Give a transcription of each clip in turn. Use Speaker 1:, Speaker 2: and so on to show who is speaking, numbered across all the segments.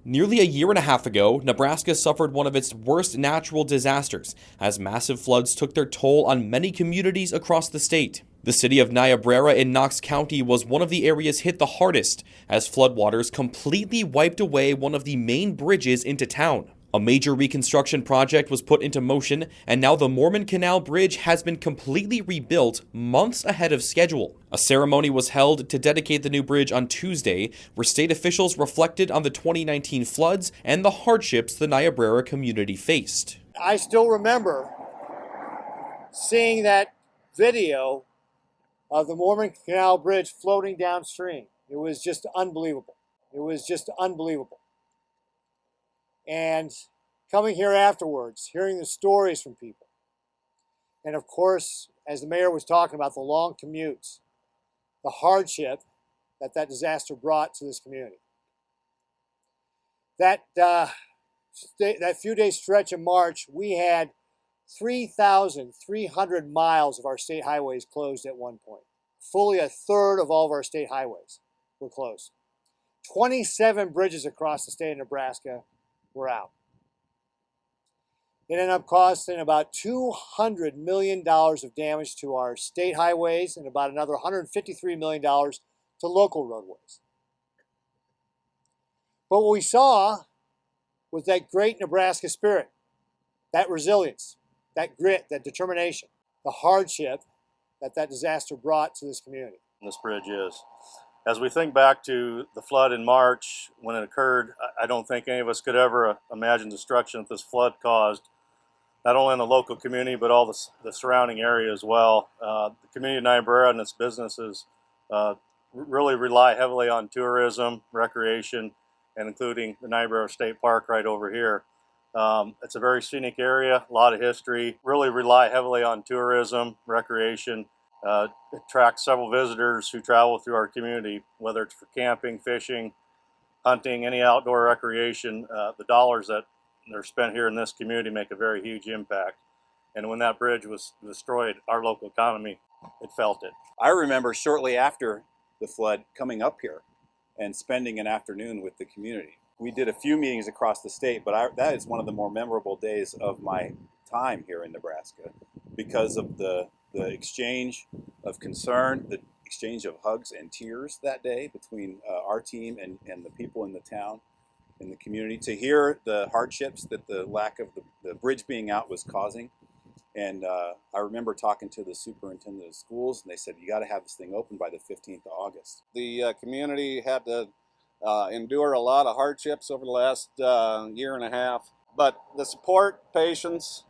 Speaker 1: Nearly a year and a half ago, Nebraska suffered one of its worst natural disasters as massive floods took their toll on many communities across the state. The city of Niobrara in Knox County was one of the areas hit the hardest as floodwaters completely wiped away one of the main bridges into town. A major reconstruction project was put into motion, and now the Mormon Canal Bridge has been completely rebuilt months ahead of schedule. A ceremony was held to dedicate the new bridge on Tuesday, where state officials reflected on the 2019 floods and the hardships the Niobrara community faced.
Speaker 2: I still remember seeing that video of the Mormon Canal Bridge floating downstream. It was just unbelievable. And coming here afterwards, hearing the stories from people. And of course, as the mayor was talking about, the long commutes, the hardship that disaster brought to this community. That few day stretch in March, we had 3,300 miles of our state highways closed at one point. Fully a third of all of our state highways were closed. 27 bridges across the state of Nebraska were out. It ended up costing about $200 million of damage to our state highways and about another $153 million to local roadways. But what we saw was that great Nebraska spirit, that resilience, that grit, that determination, the hardship that disaster brought to this community.
Speaker 3: This bridge is. As we think back to the flood in March when it occurred, I don't think any of us could ever imagine destruction that this flood caused, not only in the local community, but all the surrounding area as well. The community of Niobrara and its businesses really rely heavily on tourism, recreation, and including the Niobrara State Park right over here. It's a very scenic area, a lot of history, really rely heavily on tourism, recreation. It attracts several visitors who travel through our community, whether it's for camping, fishing, hunting, any outdoor recreation. The dollars that are spent here in this community make a very huge impact. And when that bridge was destroyed, our local economy, it felt it.
Speaker 4: I remember shortly after the flood coming up here and spending an afternoon with the community. We did a few meetings across the state, but that is one of the more memorable days of my time here in Nebraska because of the exchange of concern, the exchange of hugs and tears that day between our team and the people in the town, in the community, to hear the hardships that the lack of the bridge being out was causing. And I remember talking to the superintendent of schools, and they said, you got to have this thing open by the 15th of August.
Speaker 5: The community had to endure a lot of hardships over the last year and a half, but the support, patience,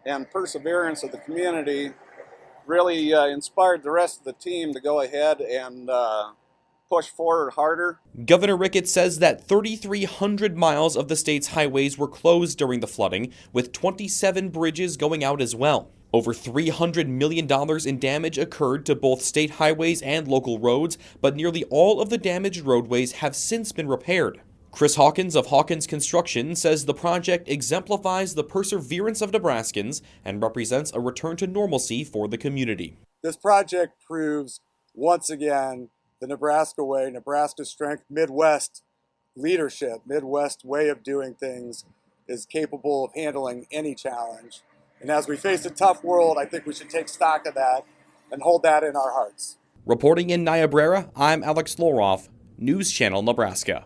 Speaker 5: and perseverance of the community really inspired the rest of the team to go ahead and push forward harder.
Speaker 1: Governor Ricketts says that 3,300 miles of the state's highways were closed during the flooding, with 27 bridges going out as well. Over $300 million in damage occurred to both state highways and local roads, but nearly all of the damaged roadways have since been repaired. Chris Hawkins of Hawkins Construction says the project exemplifies the perseverance of Nebraskans and represents a return to normalcy for the community.
Speaker 6: This project proves once again the Nebraska way, Nebraska's strength, Midwest leadership, Midwest way of doing things is capable of handling any challenge. And as we face a tough world, I think we should take stock of that and hold that in our hearts.
Speaker 1: Reporting in Niobrara, I'm Alex Loroff, News Channel Nebraska.